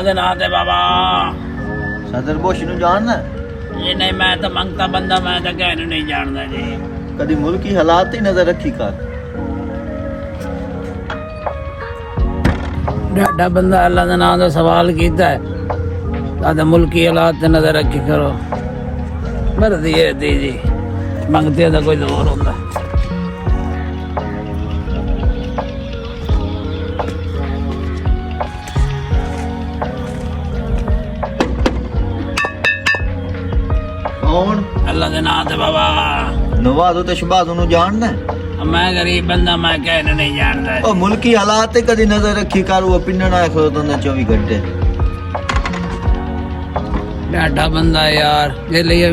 अल्लाह दे नाम ते बाबा सदर बुश नूं जानदा जी नहीं मैं तो मंगता बंदा मैं तो कहने नहीं जानता जी कदी मुल्की हालात ही नजर रखी कर डाडा बंदा अल्लाह दे नाम दा सवाल कीता है तादा मुल्की हालात ते नजर रखी करो मर्दी है दी जी मंगते दा कोई जोर होंदा कौन अल्लाह दे नाम ते बाबा नवाजो ते शबाजो नूं जानदा मैं गरीब बंदा मैं कहने नहीं जानता ओ मुल्की हालात ते कदी नजर रखी कर वो पिन्नना है खड़ोता 24 घंटे डाडा बंदा यार जे लिए